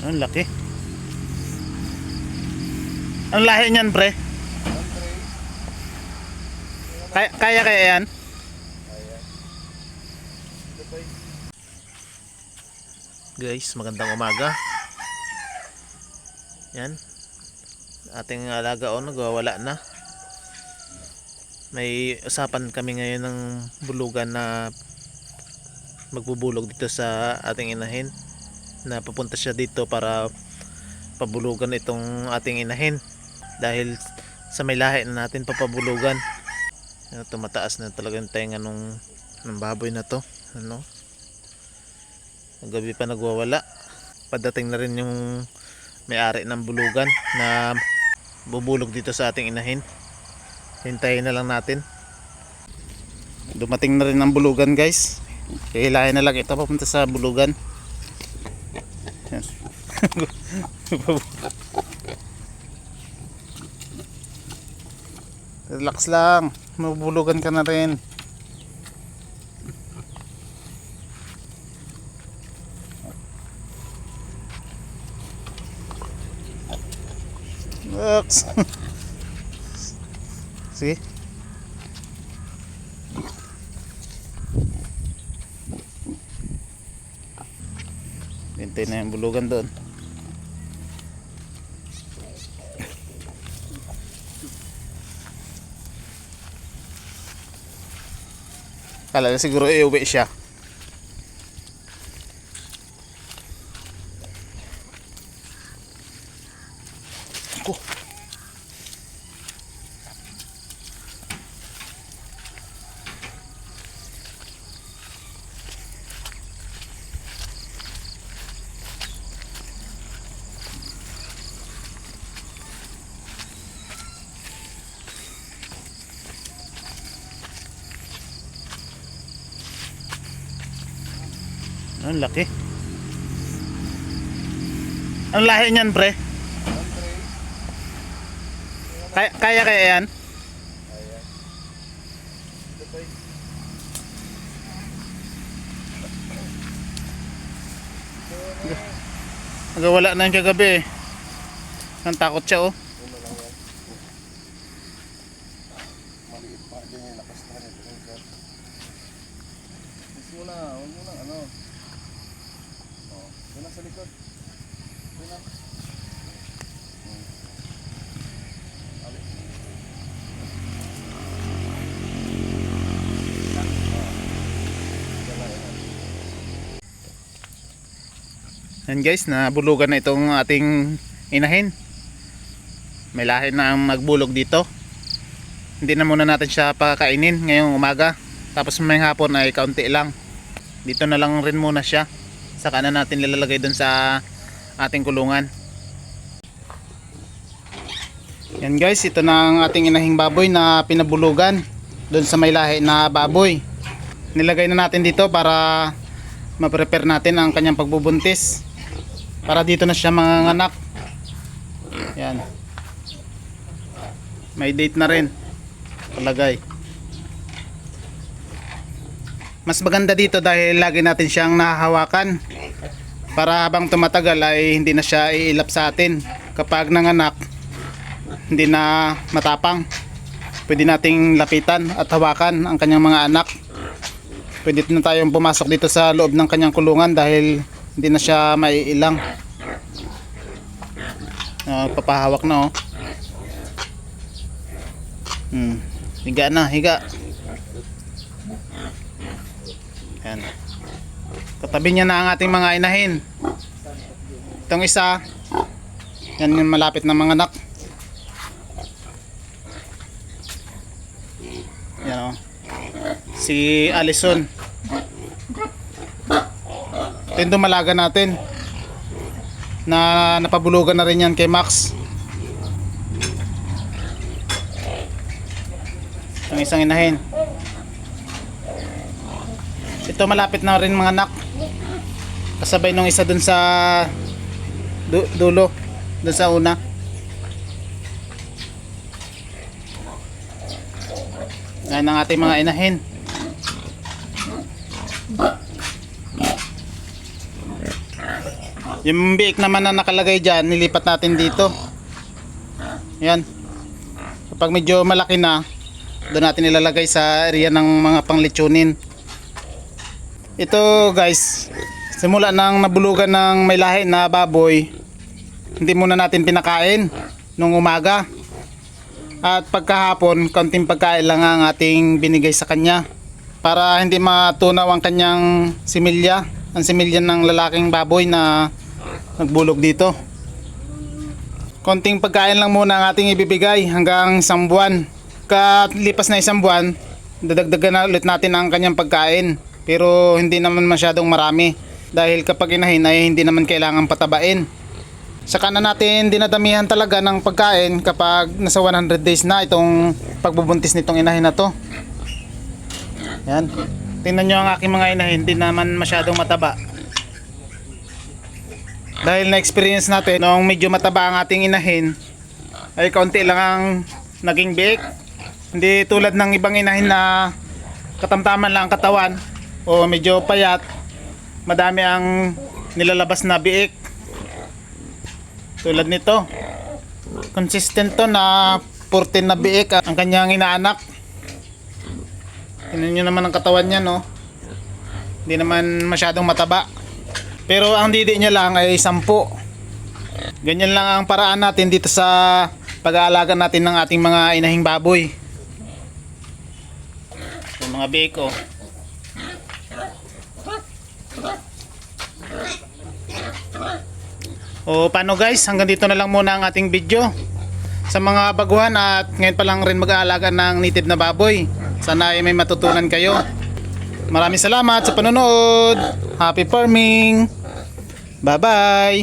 Ang laki. Ang lahi niyan, pre? Kaya yan? Guys, magandang umaga. Yan. Ating alaga nagwawala na. May usapan kami ngayon ng bulugan na magbubulog dito sa ating inahin, na papunta siya dito para pabulugan itong ating inahin dahil sa may lahi na natin papabulugan. Tumataas na talaga yung tenga ng baboy na to. Gabi pa nagwawala. Padating na rin yung may-ari ng bulugan na bubulog dito sa ating inahin. Hintayin na lang natin. Dumating na rin ang bulugan, guys. Hihilahin na lang ito papunta sa bulugan. Relax lang, mabulugan ka na rin. Relax. Sige. Hintay na yung bulugan doon. Kala na siguro iuwi siya. Ako. Ang laki. Ang lahi niyan, pre? Kaya yan? Nagawala na yung kagabi eh. Ang takot siya oh. Sa likod. Yan guys, nabulugan na itong ating inahin. May lahi na ang magbulog dito. Hindi na muna natin siya pakainin ngayong umaga. Tapos may hapon ay kaunti lang. Dito na lang rin muna siya. Saka na natin nilalagay dun sa ating kulungan. Yan guys, ito na ang ating inahing baboy na pinabulugan dun sa may lahi na baboy. Nilagay na natin dito para ma-prepare natin ang kanyang pagbubuntis. Para dito na siya manganganak. Yan. May date na rin. Palagay. Mas maganda dito dahil lagi natin siyang nahahawakan. Para habang tumatagal ay hindi na siya iilap sa atin. Kapag nanganak, hindi na matapang. Pwede nating lapitan at hawakan ang kanyang mga anak. Pwede na tayong pumasok dito sa loob ng kanyang kulungan dahil hindi na siya maiilang. Papahawak na oh. Higa na, higa. Yan. Katabi niya na ang ating mga inahin. Itong isa, yan yung malapit na mga anak. Yan oh. Si Allison. Ito yung dumalaga natin na napabulugan na rin yan kay Max. Ang isang inahin. Ito malapit na rin mga anak. Kasabay nung isa dun sa dulo, dun sa una. Yan ang ating mga inahin. Yung biik naman na nakalagay dyan, nilipat natin dito. Yan. Kapag medyo malaki na, doon natin ilalagay sa area ng mga panglitsunin. Ito guys, simula nang nabulugan ng may lahi na baboy, hindi muna natin pinakain nung umaga. At pagkahapon, kaunting pagkain lang ang ating binigay sa kanya para hindi matunaw ang kanyang similya, ang similya ng lalaking baboy na nagbulog dito. Konting pagkain lang muna ang ating ibibigay hanggang isang buwan. Kalipas na isang buwan, dadagdagan na ulit natin ang kanyang pagkain. Pero hindi naman masyadong marami dahil kapag inahin ay hindi naman kailangan patabain. Saka na natin dinadamihan talaga ng pagkain kapag nasa 100 days na itong pagbubuntis nitong inahin na to. Yan. Tingnan nyo ang aking mga inahin, hindi naman masyadong mataba. Dahil na-experience natin, noong medyo mataba ang ating inahin, ay kaunti lang ang naging biik. Hindi tulad ng ibang inahin na katamtaman lang ang katawan o medyo payat, madami ang nilalabas na biik. Tulad nito, consistent to na 14 na biik ang kanyang inaanak. Tingnan nyo naman ang katawan niya, no? Hindi naman masyadong mataba. Pero ang didi niya lang ay 10. Ganyan lang ang paraan natin dito sa pag-aalaga natin ng ating mga inahing baboy. Yung mga biik, oh. O paano guys, hanggang dito na lang muna ang ating video. Sa mga baguhan at ngayon pa lang rin mag-aalaga ng native na baboy, sana ay may matutunan kayo. Maraming salamat sa panonood. Happy farming. Bye bye.